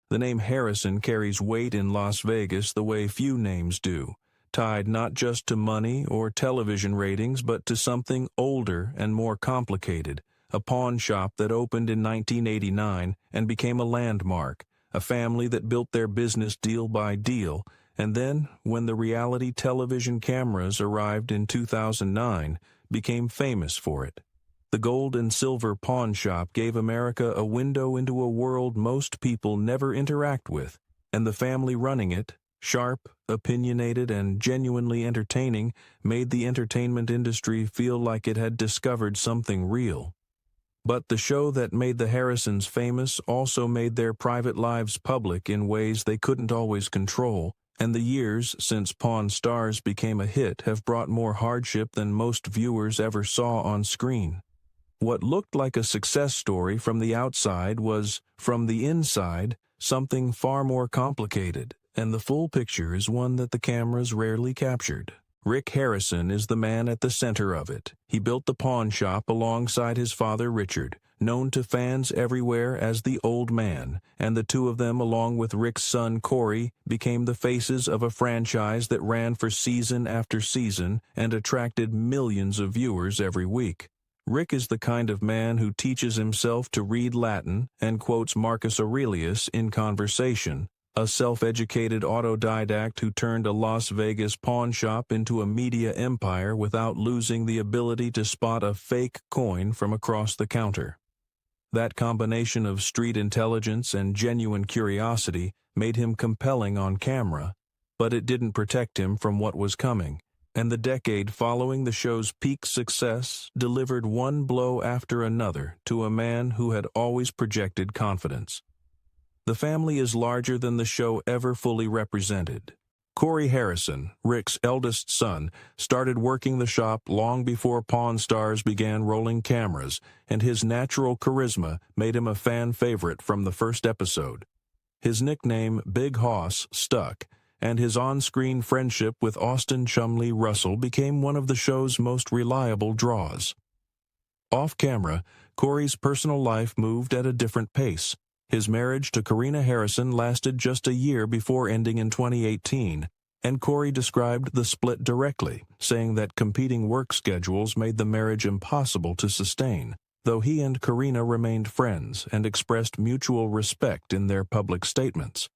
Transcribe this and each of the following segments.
The name Harrison carries weight in Las Vegas the way few names do, tied not just to money or television ratings but to something older and more complicated, a pawn shop that opened in 1989 and became a landmark, a family that built their business deal by deal, and then, when the reality television cameras arrived in 2009, became famous for it. The gold and silver pawn shop gave America a window into a world most people never interact with, and the family running it, sharp, opinionated, and genuinely entertaining, made the entertainment industry feel like it had discovered something real. But the show that made the Harrisons famous also made their private lives public in ways they couldn't always control, and the years since Pawn Stars became a hit have brought more hardship than most viewers ever saw on screen. What looked like a success story from the outside was, from the inside, something far more complicated, and the full picture is one that the cameras rarely captured. Rick Harrison is the man at the center of it. He built the pawn shop alongside his father Richard, known to fans everywhere as the Old Man, and the two of them, along with Rick's son Corey, became the faces of a franchise that ran for season after season and attracted millions of viewers every week. Rick is the kind of man who teaches himself to read Latin and quotes Marcus Aurelius in conversation, a self-educated autodidact who turned a Las Vegas pawn shop into a media empire without losing the ability to spot a fake coin from across the counter. That combination of street intelligence and genuine curiosity made him compelling on camera, but it didn't protect him from what was coming. And the decade following the show's peak success delivered one blow after another to a man who had always projected confidence. The family is larger than the show ever fully represented. Corey Harrison, Rick's eldest son, started working the shop long before Pawn Stars began rolling cameras, and his natural charisma made him a fan favorite from the first episode. His nickname, Big Hoss, stuck, and his on-screen friendship with Austin Chumley Russell became one of the show's most reliable draws. Off-camera, Corey's personal life moved at a different pace. His marriage to Karina Harrison lasted just a year before ending in 2018, and Corey described the split directly, saying that competing work schedules made the marriage impossible to sustain, though he and Karina remained friends and expressed mutual respect in their public statements.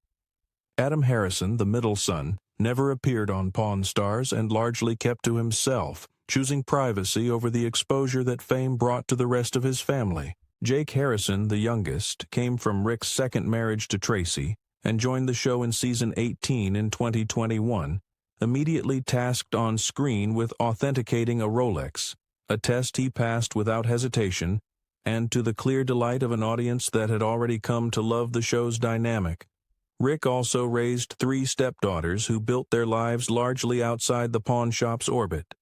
Adam Harrison, the middle son, never appeared on Pawn Stars and largely kept to himself, choosing privacy over the exposure that fame brought to the rest of his family. Jake Harrison, the youngest, came from Rick's second marriage to Tracy and joined the show in season 18 in 2021, immediately tasked on screen with authenticating a Rolex, a test he passed without hesitation, and to the clear delight of an audience that had already come to love the show's dynamic. Rick also raised 3 stepdaughters who built their lives largely outside the pawn shop's orbit.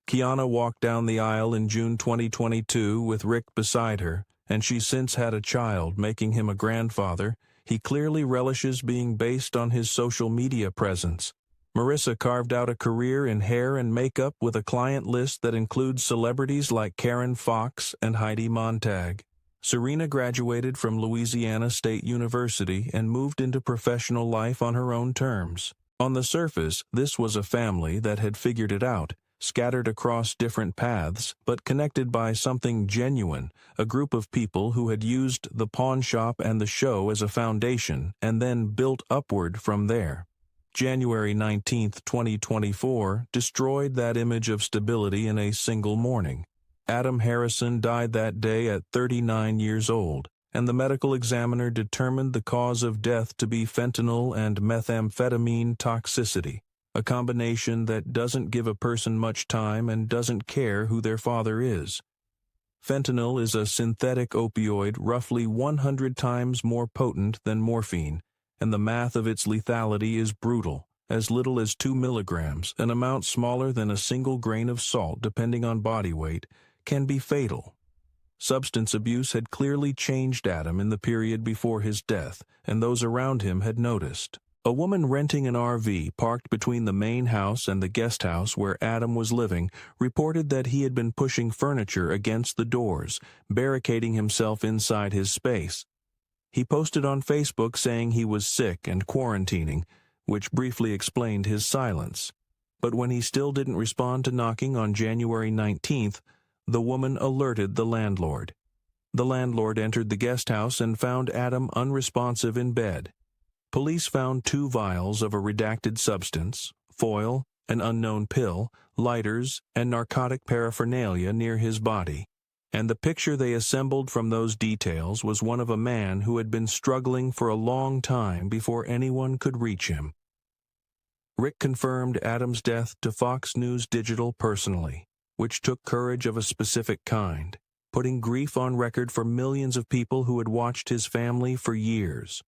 Kiana walked down the aisle in June 2022 with Rick beside her, and she's since had a child, making him a grandfather. He clearly relishes being based on his social media presence. Marissa carved out a career in hair and makeup with a client list that includes celebrities like Karen Fox and Heidi Montag. Serena graduated from Louisiana State University and moved into professional life on her own terms. On the surface, this was a family that had figured it out, scattered across different paths, but connected by something genuine, a group of people who had used the pawn shop and the show as a foundation and then built upward from there. January 19, 2024, destroyed that image of stability in a single morning. Adam Harrison died that day at 39 years old, and the medical examiner determined the cause of death to be fentanyl and methamphetamine toxicity, a combination that doesn't give a person much time and doesn't care who their father is. Fentanyl is a synthetic opioid roughly 100 times more potent than morphine, and the math of its lethality is brutal, as little as 2 milligrams, an amount smaller than a single grain of salt depending on body weight, can be fatal. Substance abuse had clearly changed Adam in the period before his death, and those around him had noticed. A woman renting an RV parked between the main house and the guest house where Adam was living reported that he had been pushing furniture against the doors, barricading himself inside his space. He posted on Facebook saying he was sick and quarantining, which briefly explained his silence. But when he still didn't respond to knocking on January 19th, the woman alerted the landlord. The landlord entered the guest house and found Adam unresponsive in bed. Police found 2 vials of a redacted substance, foil, an unknown pill, lighters, and narcotic paraphernalia near his body. And the picture they assembled from those details was one of a man who had been struggling for a long time before anyone could reach him. Rick confirmed Adam's death to Fox News Digital personally, which took courage of a specific kind, putting grief on record for millions of people who had watched his family for years.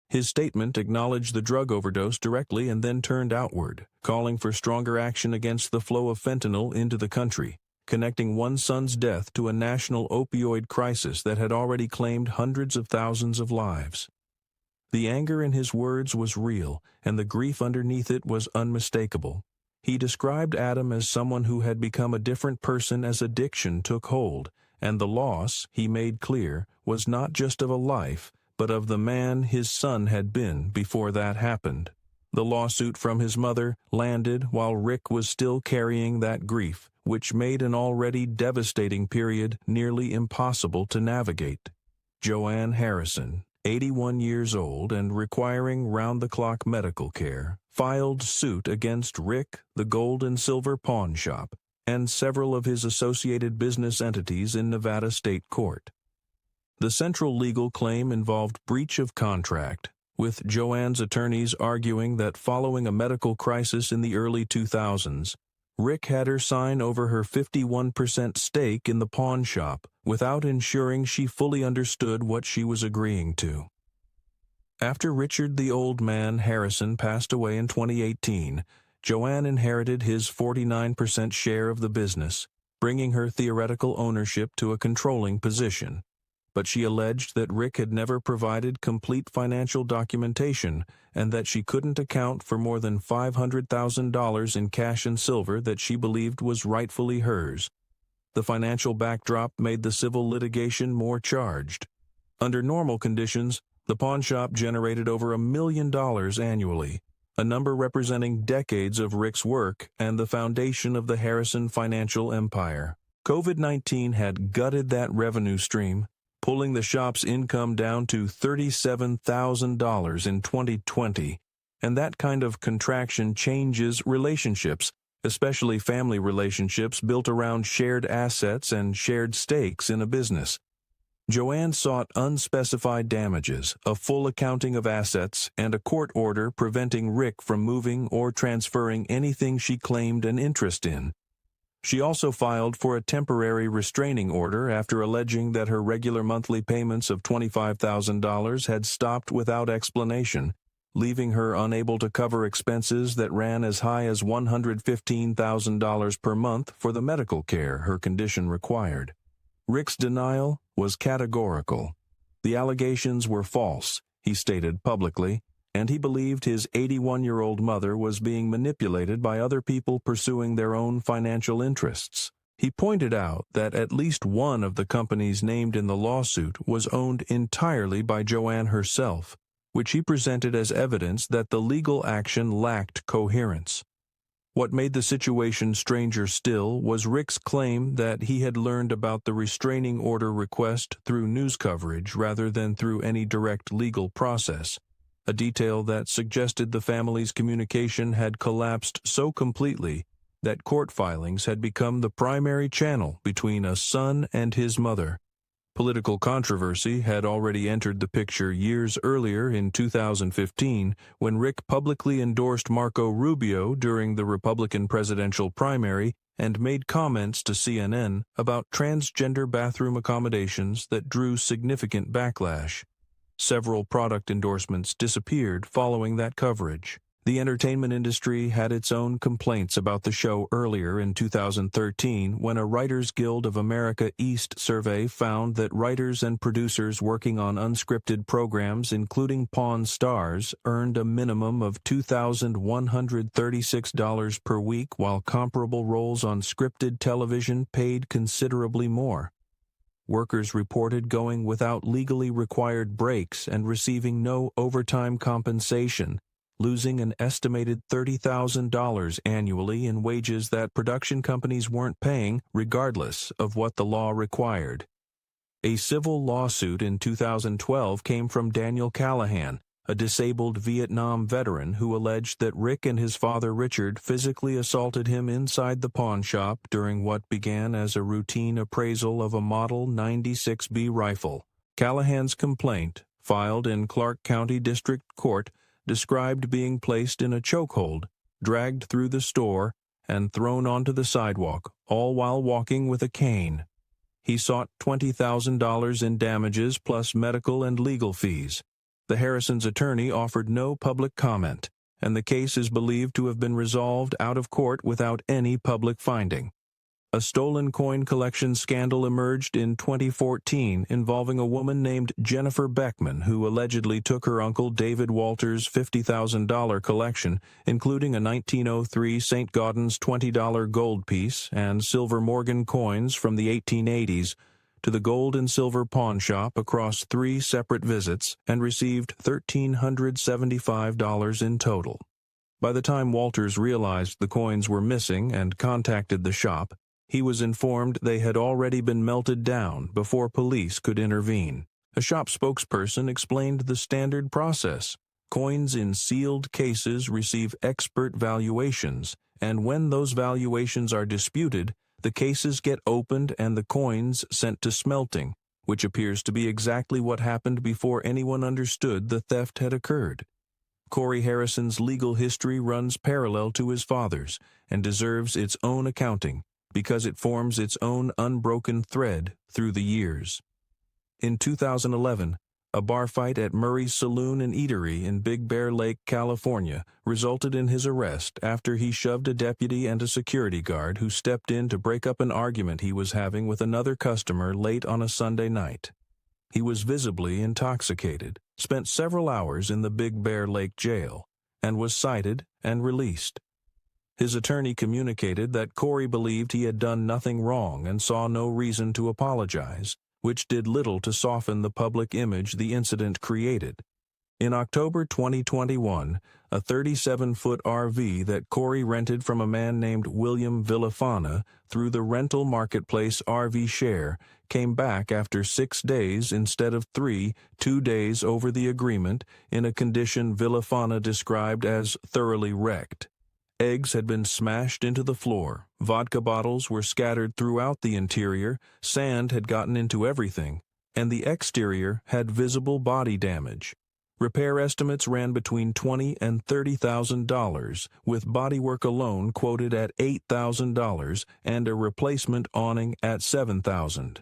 His statement acknowledged the drug overdose directly and then turned outward, calling for stronger action against the flow of fentanyl into the country, connecting one son's death to a national opioid crisis that had already claimed hundreds of thousands of lives. The anger in his words was real, and the grief underneath it was unmistakable. He described Adam as someone who had become a different person as addiction took hold, and the loss, he made clear, was not just of a life, but of the man his son had been before that happened. The lawsuit from his mother landed while Rick was still carrying that grief, which made an already devastating period nearly impossible to navigate. Joanne Harrison, 81 years old and requiring round-the-clock medical care, filed suit against Rick, the gold and silver pawn shop, and several of his associated business entities in Nevada State Court. The central legal claim involved breach of contract, with Joanne's attorneys arguing that following a medical crisis in the early 2000s, Rick had her sign over her 51% stake in the pawn shop without ensuring she fully understood what she was agreeing to. After Richard the Old Man Harrison passed away in 2018, Joanne inherited his 49% share of the business, bringing her theoretical ownership to a controlling position. But she alleged that Rick had never provided complete financial documentation and that she couldn't account for more than $500,000 in cash and silver that she believed was rightfully hers. The financial backdrop made the civil litigation more charged. Under normal conditions, the pawnshop generated over $1 million annually, a number representing decades of Rick's work and the foundation of the Harrison financial empire. COVID-19 had gutted that revenue stream, pulling the shop's income down to $37,000 in 2020, and that kind of contraction changes relationships, especially family relationships built around shared assets and shared stakes in a business. Joanne sought unspecified damages, a full accounting of assets, and a court order preventing Rick from moving or transferring anything she claimed an interest in. She also filed for a temporary restraining order after alleging that her regular monthly payments of $25,000 had stopped without explanation, leaving her unable to cover expenses that ran as high as $115,000 per month for the medical care her condition required. Rick's denial was categorical. The allegations were false, he stated publicly, and he believed his 81-year-old mother was being manipulated by other people pursuing their own financial interests. He pointed out that at least one of the companies named in the lawsuit was owned entirely by Joanne herself, which he presented as evidence that the legal action lacked coherence. What made the situation stranger still was Rick's claim that he had learned about the restraining order request through news coverage rather than through any direct legal process, a detail that suggested the family's communication had collapsed so completely that court filings had become the primary channel between a son and his mother. Political controversy had already entered the picture years earlier in 2015 when Rick publicly endorsed Marco Rubio during the Republican presidential primary and made comments to CNN about transgender bathroom accommodations that drew significant backlash. Several product endorsements disappeared following that coverage. The entertainment industry had its own complaints about the show earlier in 2013 when a Writers Guild of America East survey found that writers and producers working on unscripted programs, including Pawn Stars, earned a minimum of $2,136 per week, while comparable roles on scripted television paid considerably more. Workers reported going without legally required breaks and receiving no overtime compensation, losing an estimated $30,000 annually in wages that production companies weren't paying regardless of what the law required. A civil lawsuit in 2012 came from Daniel Callahan, a disabled Vietnam veteran who alleged that Rick and his father Richard physically assaulted him inside the pawn shop during what began as a routine appraisal of a Model 96B rifle. Callahan's complaint, filed in Clark County District Court, described being placed in a chokehold, dragged through the store, and thrown onto the sidewalk, all while walking with a cane. He sought $20,000 in damages plus medical and legal fees. The Harrisons' attorney offered no public comment, and the case is believed to have been resolved out of court without any public finding. A stolen coin collection scandal emerged in 2014 involving a woman named Jennifer Beckman who allegedly took her uncle David Walters' $50,000 collection, including a 1903 St. Gaudens $20 gold piece and silver Morgan coins from the 1880s, to the gold and silver pawn shop across 3 separate visits and received $1,375 in total. By the time Walters realized the coins were missing and contacted the shop, he was informed they had already been melted down before police could intervene. A shop spokesperson explained the standard process. Coins in sealed cases receive expert valuations, and when those valuations are disputed, the cases get opened and the coins sent to smelting, which appears to be exactly what happened before anyone understood the theft had occurred. Corey Harrison's legal history runs parallel to his father's and deserves its own accounting, because it forms its own unbroken thread through the years. In 2011, a bar fight at Murray's Saloon and Eatery in Big Bear Lake, California, resulted in his arrest after he shoved a deputy and a security guard who stepped in to break up an argument he was having with another customer late on a Sunday night. He was visibly intoxicated, spent several hours in the Big Bear Lake jail, and was cited and released. His attorney communicated that Corey believed he had done nothing wrong and saw no reason to apologize, which did little to soften the public image the incident created. In October 2021, a 37-foot RV that Corey rented from a man named William Villafana through the rental marketplace RV Share came back after 6 days instead of 3, 2 days over the agreement, in a condition Villafana described as thoroughly wrecked. Eggs had been smashed into the floor, vodka bottles were scattered throughout the interior, sand had gotten into everything, and the exterior had visible body damage. Repair estimates ran between $20,000 and $30,000, with bodywork alone quoted at $8,000 and a replacement awning at $7,000.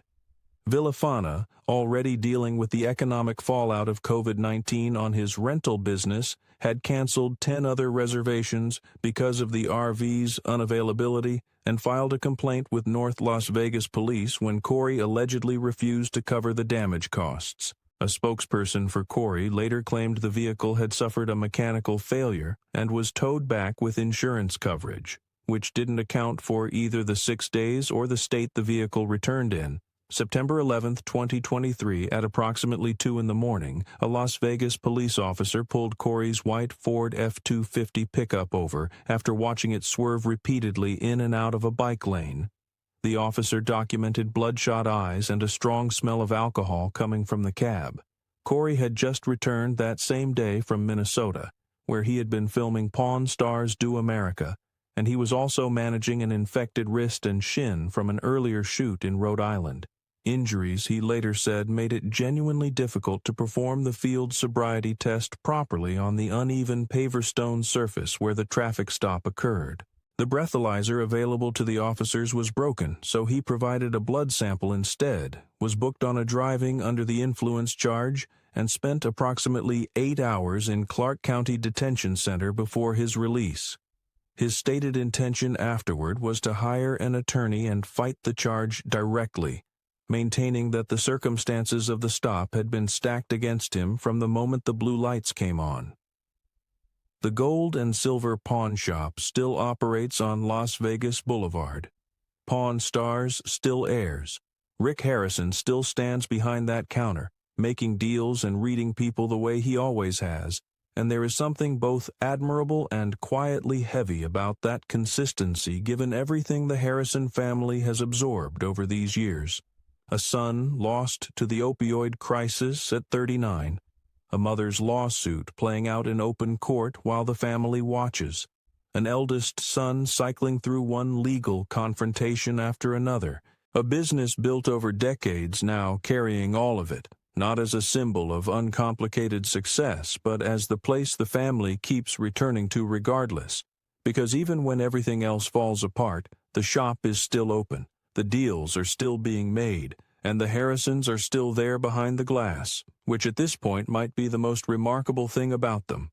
Villafana, already dealing with the economic fallout of COVID-19 on his rental business, had canceled 10 other reservations because of the RV's unavailability and filed a complaint with North Las Vegas police when Corey allegedly refused to cover the damage costs. A spokesperson for Corey later claimed the vehicle had suffered a mechanical failure and was towed back with insurance coverage, which didn't account for either the 6 days or the state the vehicle returned in. September 11, 2023, at approximately 2 in the morning, a Las Vegas police officer pulled Corey's white Ford F-250 pickup over after watching it swerve repeatedly in and out of a bike lane. The officer documented bloodshot eyes and a strong smell of alcohol coming from the cab. Corey had just returned that same day from Minnesota, where he had been filming Pawn Stars Do America, and he was also managing an infected wrist and shin from an earlier shoot in Rhode Island. Injuries, he later said, made it genuinely difficult to perform the field sobriety test properly on the uneven paver stone surface where the traffic stop occurred. The breathalyzer available to the officers was broken, so he provided a blood sample instead, was booked on a driving under the influence charge, and spent approximately 8 hours in Clark County Detention Center before his release. His stated intention afterward was to hire an attorney and fight the charge directly, maintaining that the circumstances of the stop had been stacked against him from the moment the blue lights came on. The gold and silver pawn shop still operates on Las Vegas Boulevard. Pawn Stars still airs, Rick Harrison still stands behind that counter, making deals and reading people the way he always has, and there is something both admirable and quietly heavy about that consistency given everything the Harrison family has absorbed over these years. A son lost to the opioid crisis at 39, a mother's lawsuit playing out in open court while the family watches, an eldest son cycling through one legal confrontation after another, a business built over decades now carrying all of it, not as a symbol of uncomplicated success, but as the place the family keeps returning to regardless. Because even when everything else falls apart, the shop is still open, the deals are still being made, and the Harrisons are still there behind the glass, which at this point might be the most remarkable thing about them.